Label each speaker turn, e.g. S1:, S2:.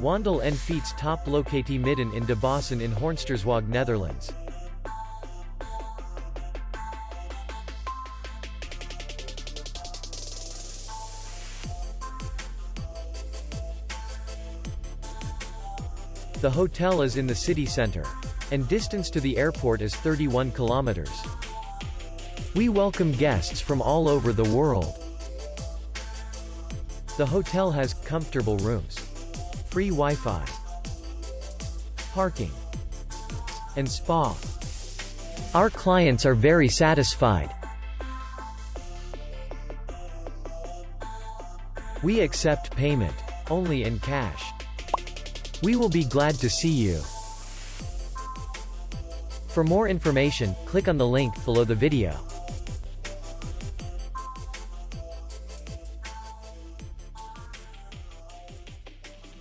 S1: Wandel en fiets top locatie midden in de bossen in Hornsterzwaag, Netherlands. The hotel is in the city center, and distance to the airport is 31 kilometers. We welcome guests from all over the world. The hotel has comfortable rooms, free Wi-Fi, parking, and spa. Our clients are very satisfied. We accept payment only in cash. We will be glad to see you. For more information, click on the link below the video.